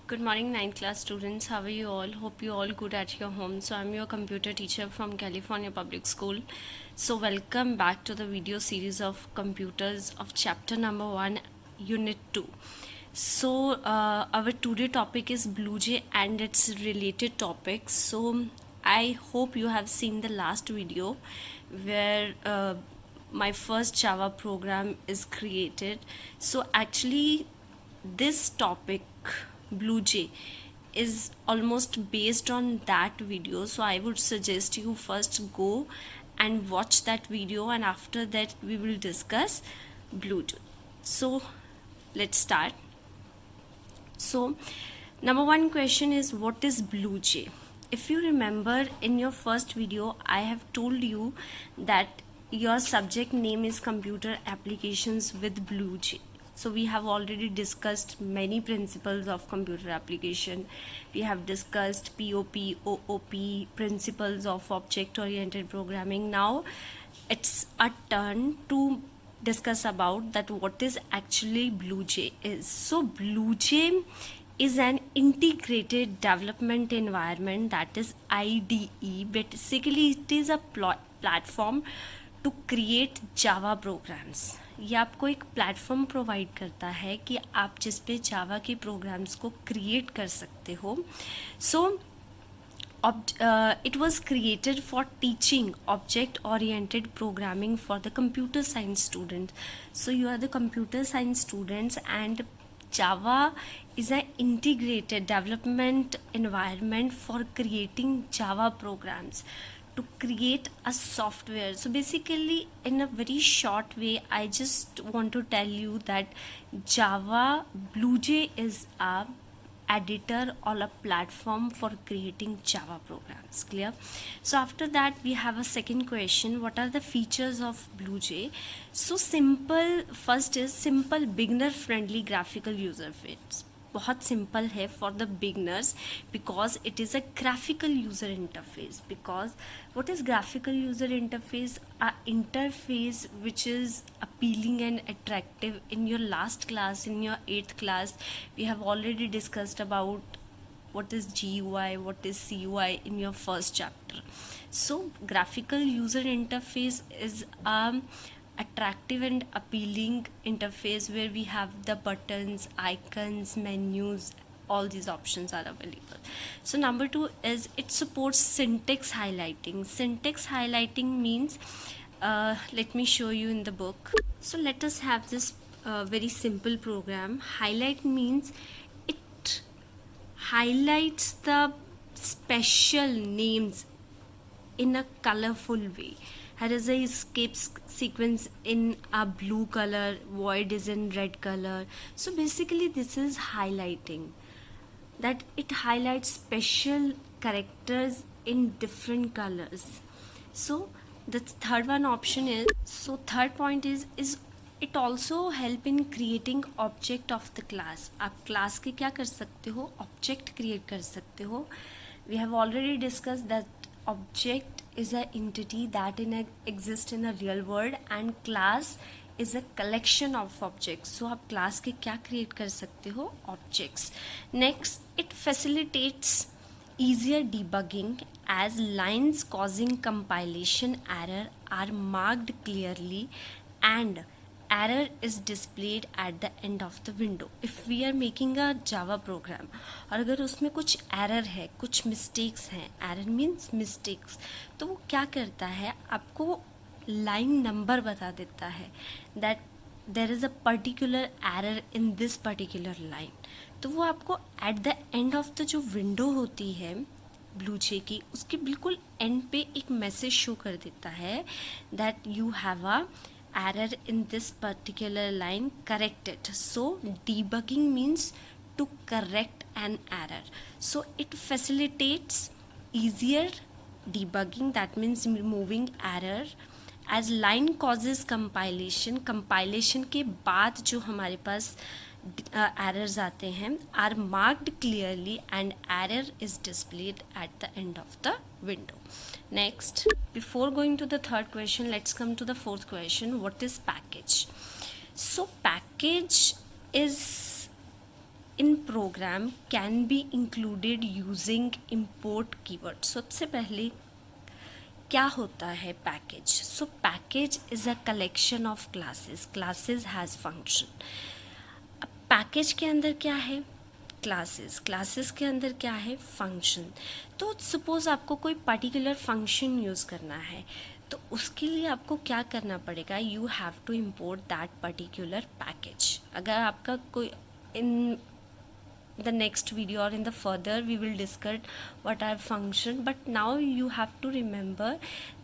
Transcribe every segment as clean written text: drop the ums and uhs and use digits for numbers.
Good morning, 9th class students. How are you all? Hope you all good at your home. So I'm your computer teacher from California Public School. So welcome back to the video series of computers of chapter number 1, unit 2. So our today topic is BlueJ and its related topics. So I hope you have seen the last video where my first Java program is created. So actually this topic BlueJ is almost based on that video, so I would suggest you first go and watch that video, and after that we will discuss BlueJ. So let's start. So number one question is, what is BlueJ? If you remember, in your first video I have told you that your subject name is computer applications with BlueJ. So we have already discussed many principles of computer application. We have discussed POP, OOP, principles of object oriented programming. Now it's a turn to discuss about that what is actually BlueJ is. So BlueJ is an integrated development environment, that is IDE. Basically it is a platform to create Java programs. ये आपको एक platform provide करता है कि आप जिस पे जावा के प्रोग्राम्स को क्रिएट कर सकते हो. सो it was created for teaching object oriented programming for the computer science students. So you are the computer science students, and Java is an integrated development environment for creating Java programs, to create a software. So basically, in a very short way, I just want to tell you that Java BlueJ is a editor or a platform for creating Java programs. Clear? So after that we have a second question, what are the features of BlueJ? So simple, first is simple beginner friendly graphical user interface. बहुत simple है for the beginners because it is a graphical user interface. Because what is graphical user interface? A interface which is appealing and attractive. In your last class, in your 8th class, we have already discussed about what is GUI, what is CUI in your first chapter. So graphical user interface is attractive and appealing interface where we have the buttons, icons, menus, all these options are available. So number 2 is it supports syntax highlighting. Syntax highlighting means let me show you in the book. So let us have this very simple program. Highlight means it highlights the special names in a colorful way. Here is a escape sequence in a blue color, void is in red color. So basically this is highlighting, that it highlights special characters in different colors. So the third one option is, so third point is it also help in creating object of the class. आप class के क्या कर सकते हो? Object create कर सकते हो. We have already discussed that object is an entity that exists in a real world, and class is a collection of objects. So आप class के क्या create कर सकते हो? Objects. Next, it facilitates easier debugging as lines causing compilation error are marked clearly and error is displayed at the end of the window. If we are making a Java program और अगर उसमें कुछ error है, कुछ mistakes हैं, error means mistakes, तो वो क्या करता है, आपको line number बता देता है that there is a particular error in this particular line. तो वो आपको at the end of the जो window होती है BlueJ की, उसके बिल्कुल end पे एक message show कर देता है that you have a error in this particular line, correct it. So debugging means to correct an error. So it facilitates easier debugging, that means removing error as line causes compilation. Compilation के बाद जो हमारे पास errors आते हैं are marked clearly and error is displayed at the end of the window. Next, before going to the third question, let's come to the fourth question. What is package? So package is in program can be included using import keyword. सबसे पहले क्या होता है package? So package is a collection of classes. Classes has function. अब package के अंदर क्या है? क्लासेस. क्लासेस के अंदर क्या है? फंक्शन. तो सपोज़ आपको कोई पर्टिकुलर फंक्शन यूज़ करना है, तो उसके लिए आपको क्या करना पड़ेगा? You have to import that particular package. अगर आपका कोई इन the next video or in the further we will discuss what are function, but now you have to remember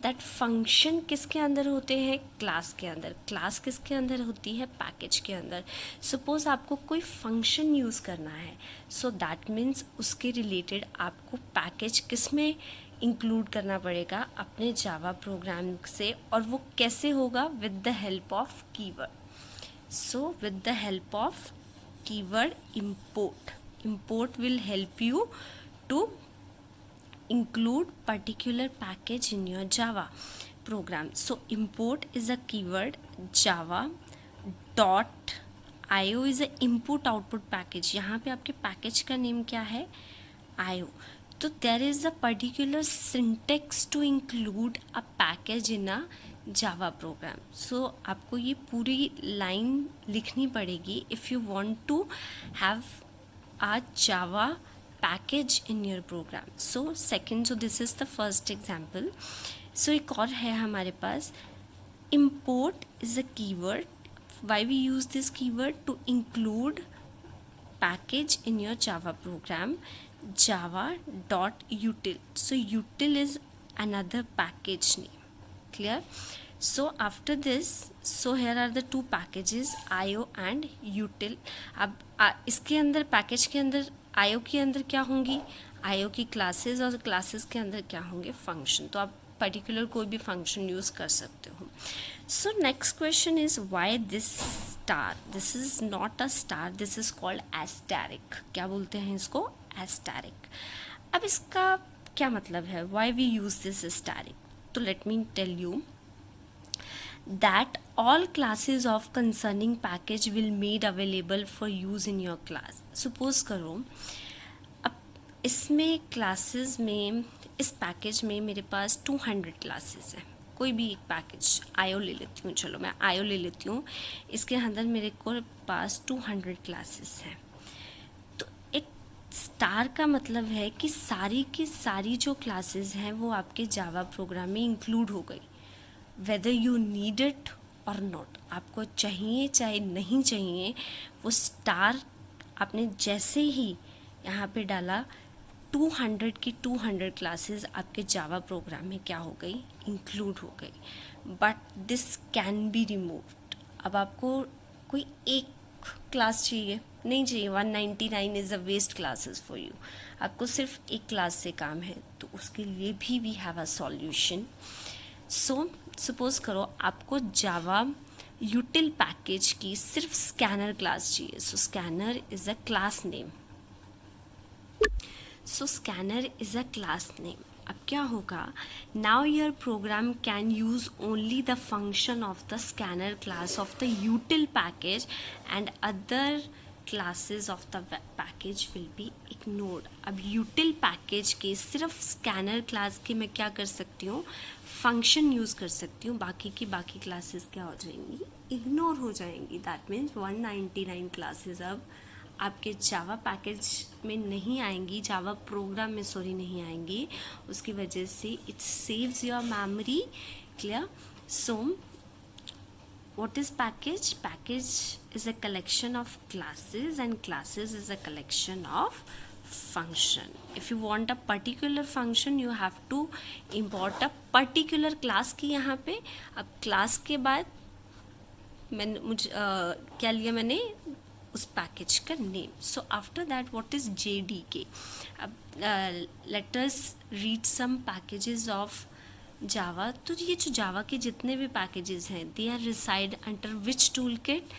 that function किसके अंदर होते हैं? क्लास के अंदर. क्लास किसके अंदर होती है? पैकेज के अंदर. सपोज आपको कोई फंक्शन यूज़ करना है, सो दैट मीन्स उसके रिलेटेड आपको पैकेज किस में इंक्लूड करना पड़ेगा? अपने जावा प्रोग्राम से. और वो कैसे होगा? With the help of keyword. So with the help of keyword import will help you to include particular package in your Java program. So import is a keyword. Java dot io is a input output package. यहाँ पे आपके package का name क्या है? io. तो there is a particular syntax to include a package in a Java program. So आपको ये पूरी लाइन लिखनी पड़ेगी if you want to have a Java package in your program. So second, so this is the first example. So एक और है हमारे पास. Import is a keyword. Why we use this keyword? To include package in your Java program. Java.util. So util is another package name. Clear? So after this, so here are the two packages, io and util. अब इसके अंदर package के अंदर io के अंदर क्या होंगी? io की क्लासेस, और क्लासेस के अंदर क्या होंगे? फंक्शन. तो आप पर्टिकुलर कोई भी फंक्शन यूज़ कर सकते हो. So next question is why this star? This is not a star, this is called asterisk. क्या बोलते हैं इसको? एस्टेरिक. अब इसका क्या मतलब है? Why we use this asterisk? तो let me tell you that all classes of concerning package will made available for use in your class. Suppose करो अब इसमें क्लासेस में, इस पैकेज में मेरे पास 200 क्लासेस हैं. कोई भी एक पैकेज आयो ले लेती हूँ. चलो मैं आयो ले लेती हूँ. इसके अंदर मेरे को पास 200 क्लासेस हैं. तो एक स्टार का मतलब है कि सारी की सारी जो क्लासेस हैं वो आपके जावा प्रोग्राम में इंक्लूड हो गई. वेदर यू नीड इट और नॉट, आपको चाहिए चाहे नहीं चाहिए, वो स्टार आपने जैसे ही यहाँ पे डाला 200 की 200 क्लासेस आपके जावा प्रोग्राम में क्या हो गई? इंक्लूड हो गई. But this can be removed. अब आपको कोई एक क्लास चाहिए? नहीं चाहिए. 199 is a waste classes for you. आपको सिर्फ एक क्लास से काम है, तो उसके लिए भी we have a solution. So suppose करो आपको जावा यूटिल पैकेज की सिर्फ स्कैनर क्लास चाहिए. So scanner is a class name. So scanner is a class name. अब क्या होगा? Now your program can use only the function of the scanner class of the util package and other classes of the package will be ignored. अब util package के सिर्फ scanner class के मैं क्या कर सकती हूँ? फंक्शन यूज़ कर सकती हूँ. बाकी की बाकी क्लासेस क्या हो जाएंगी? इग्नोर हो जाएंगी. दैट मीन्स 199 क्लासेस अब आपके जावा पैकेज में नहीं आएंगी, जावा प्रोग्राम में नहीं आएंगी. उसकी वजह से it saves your memory. Clear? So what is package? Package is a collection of classes and classes is a collection of function. If you want a particular function you have to import a particular class की यहाँ पे. अब class के बाद क्या लिया मैंने? उस पैकेज का name. So after that what is JDK? अब let us read some packages of Java. तो ये जो जावा के जितने भी पैकेजेस हैं they are reside under which tool kit?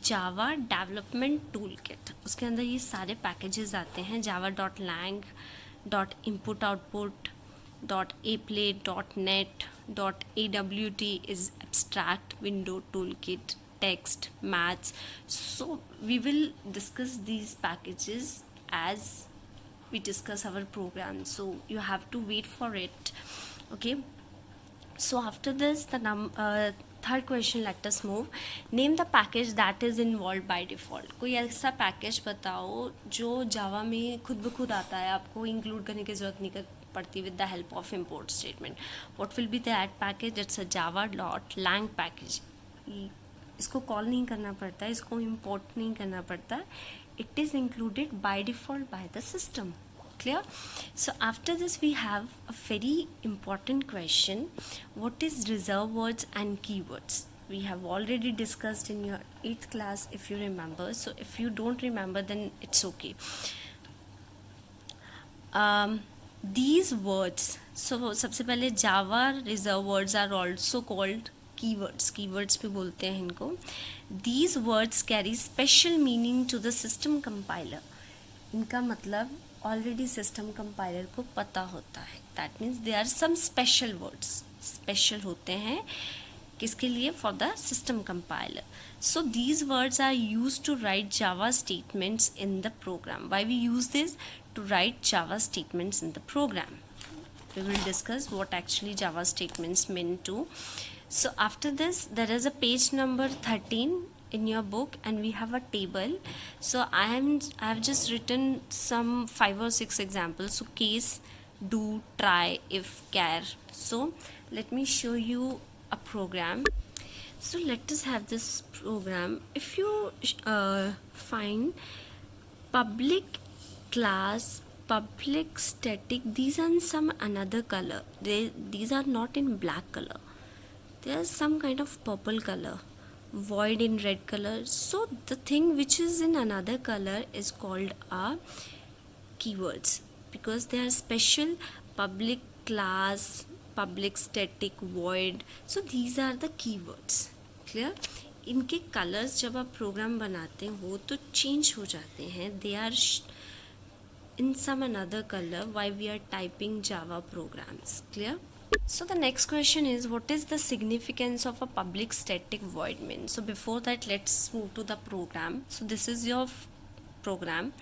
Java development tool kit. उसके अंदर ये सारे पैकेजेस आते हैं. java.lang, .input output, .aplay, .net, .awt is abstract window toolkit, text, maths. So we will discuss these packages as we discuss our program, so you have to wait for it. Okay, so after this, third question, let us move. Name the package that is involved by default. कोई ऐसा package बताओ जो जावा में खुद ब खुद आता है, आपको इंक्लूड करने की जरूरत नहीं पड़ती with the help of import statement. What will be that package? It's a java.lang package. इसको कॉल नहीं करना पड़ता है, इसको इम्पोर्ट नहीं करना पड़ता. It is included by default by the system. Clear? So after this we have a very important question. What is reserve words and keywords? We have already discussed in your 8th class, if you remember. So if you don't remember, then it's okay. These words, so सबसे पहले Java reserve words are also called keywords भी बोलते हैं इनको. These words carry special meaning to the system compiler. इनका मतलब already system compiler को पता होता है. That means they are some special words, special होते हैं किसके लिए? For the system compiler. So these words are use to write Java statements in the program. Why we use this? To write Java statements in the program. We will discuss what actually Java statements mean to. So after this, there is a page number 13 in your book, and we have a table. So I have just written some 5 or 6 examples. So case, do, try, if, care. So let me show you a program. So let us have this program. If you find public class, public static, these are in some another color. These are not in black color. There's some kind of purple color, void in red color. So the thing which is in another color is called a keywords, because they are special. Public class, public static, void. So these are the keywords. Clear? इनके colours जब आप programme बनाते हो तो change हो जाते हैं. They are in some another color while we are typing Java programs. Clear? So the next question is, what is the significance of a public static void main? So before that, let's move to the program. So this is your program.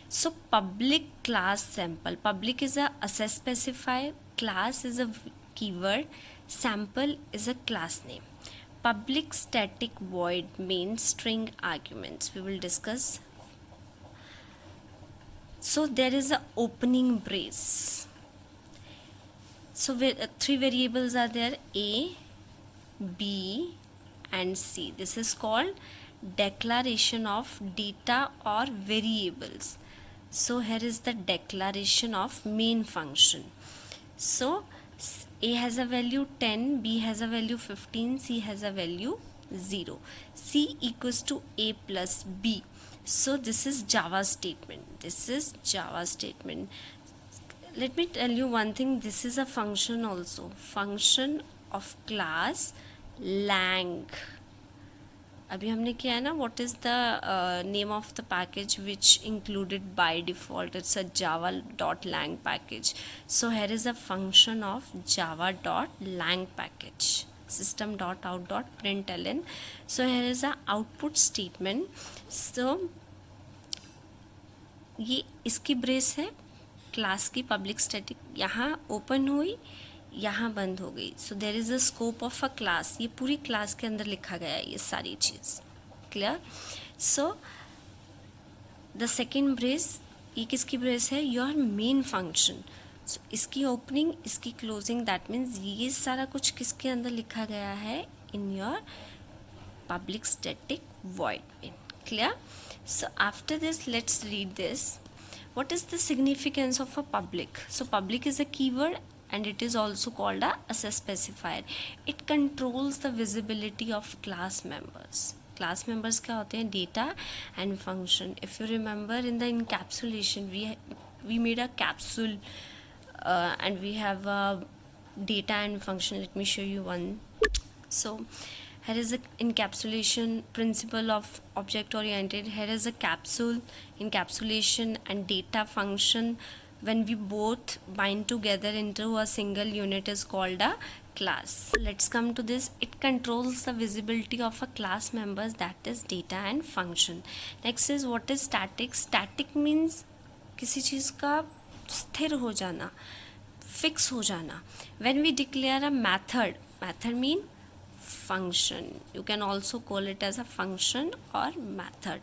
So public class sample. Public is a access specifier, class is a keyword, sample is a class name. Public static void main string arguments. We will discuss. So there is a opening brace. So 3 variables are there, A, B and C. This is called declaration of data or variables. So here is the declaration of main function. So A has a value 10, B has a value 15, C has a value 0. C equals to A plus B. So this is Java statement. This is Java statement. Let me tell you one thing. This is a function also. Function of class lang. अभी हमने किया है ना. What is the name of the package which included by default? It's a java.lang package. So here is a function of java.lang package. System.out.println. So here is a output statement. So ये इसकी brace है, class की public static. यहाँ open हुई, यहाँ बंद हो गई. So there is a scope of a class. ये पूरी क्लास के अंदर लिखा गया है ये सारी चीज़. Clear? So the second brace, ये किसकी ब्रेस है? Your main function. सो इसकी ओपनिंग, इसकी क्लोजिंग, दैट मीन्स ये सारा कुछ किसके अंदर लिखा गया है? In your public static void main. Clear? So after this, let's read this. What is the significance of a public? So public is a keyword and it is also called a access specifier. It controls the visibility of class members. Class members क्या होते हैं? Data and function. If you remember in the encapsulation, we made a capsule and we have a data and function. Let me show you one. So here is a encapsulation principle of object oriented. Here is a capsule, encapsulation and data function. when we both bind together into a single unit is called a class. Let's come to this. It controls the visibility of a class members, that is data and function. Next is what is static. Static means किसी चीज़ का स्थिर हो जाना, fix हो जाना. When we declare a method, method mean function. You can also call it as a function or method.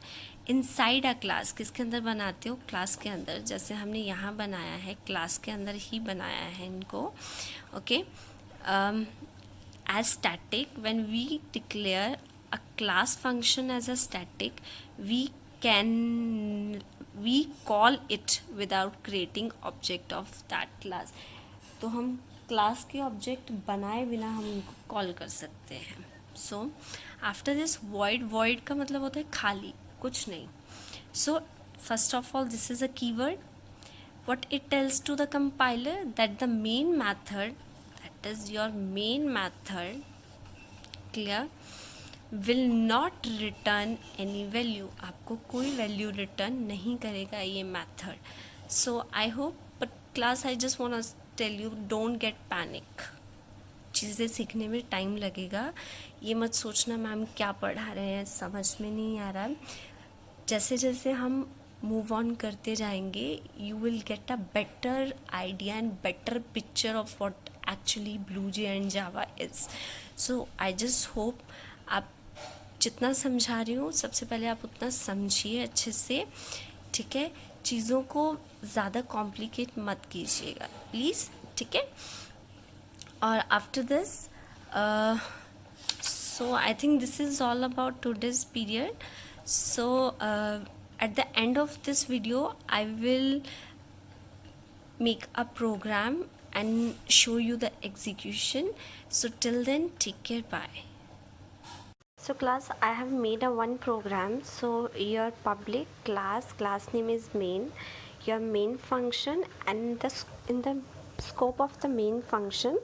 Inside a class किसके अंदर बनाते हो? क्लास के अंदर. जैसे हमने यहाँ बनाया है, क्लास के अंदर ही बनाया है इनको. Okay, as static when we declare a class function as a static, we call it without creating object of that class. तो हम क्लास के ऑब्जेक्ट बनाए बिना हम उनको कॉल कर सकते हैं. सो आफ्टर दिस void का मतलब होता है खाली, कुछ नहीं. So first of all, this is a keyword. What it tells to the compiler, that the main method, that is your main method, clear, will not return any value. आपको कोई value return नहीं करेगा ये method. So I hope, but class I just want to tell you, don't get panic. चीज़ें सीखने में time लगेगा. ये मत सोचना मैम क्या पढ़ा रहे हैं, समझ में नहीं आ रहा. जैसे जैसे हम मूव ऑन करते जाएंगे, you will get a better idea and better picture of what actually BlueJ and Java is. So I just hope आप जितना समझा रही हूँ, सबसे पहले आप उतना समझिए अच्छे से, ठीक है. चीज़ों को ज़्यादा कॉम्प्लिकेट मत कीजिएगा प्लीज़, ठीक है. और after this, so I think this is all about today's period. So at the end of this video I will make a program and show you the execution. So till then, take care, bye. So class, I have made a one program. So your public class name is main, your main function, and in the scope of the main function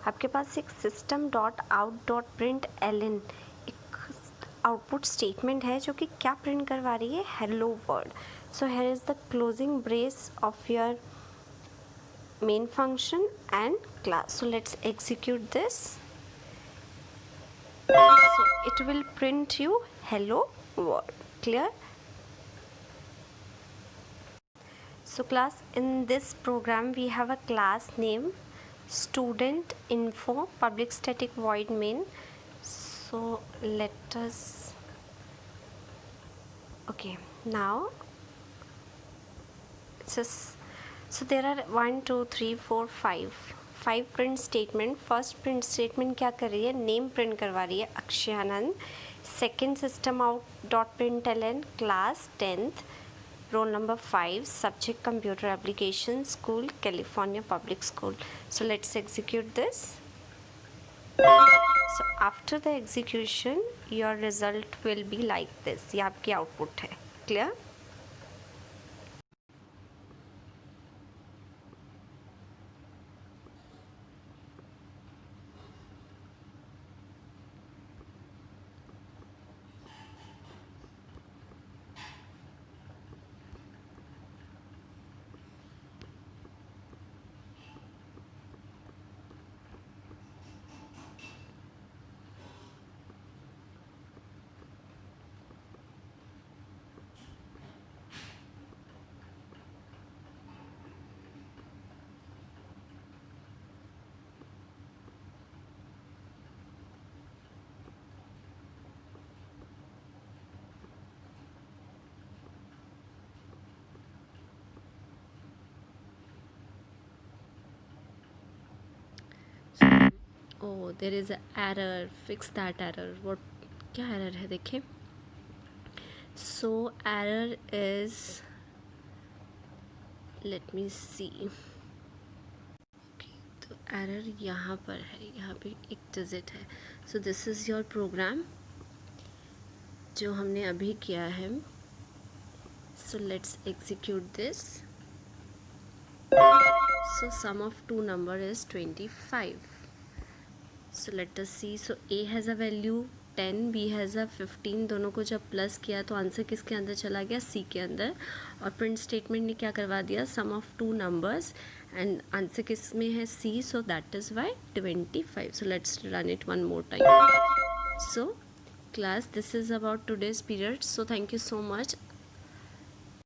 आपके पास एक system.out.println एक output statement है जो कि क्या print करवा रही है? Hello world. So here is the closing brace of your main function and class. So let's execute this. So it will print you hello world. Clear? So class, in this program we have a class name student info public static void main. So let us, okay, now so there are 1 2 3 4 5 print statement. First print statement क्या कर रही है? Name print करवा रही है Akshayanand. Second system out dot println class 10th, roll number 5, subject computer application, school California public school. So let's execute this. So after the execution your result will be like this. ये आपकी output है. Clear? Oh, there is an error. Fix that error. What? क्या error है देखिए. So error is, let me see. Okay, तो error यहाँ पर है, यहाँ पे एक digit है. So this is your program जो हमने अभी किया है. So let's execute this. So sum of two number is 25. So let us see. So a has a value 10, b has a 15, दोनों को जब प्लस किया तो आंसर किसके अंदर चला गया, सी के अंदर। और प्रिंट स्टेटमेंट ने क्या करवा दिया, sum of two numbers, and answer किस में है, C, so that is why 25. So let's run it one more time. So class, this is about today's period, so thank you so much.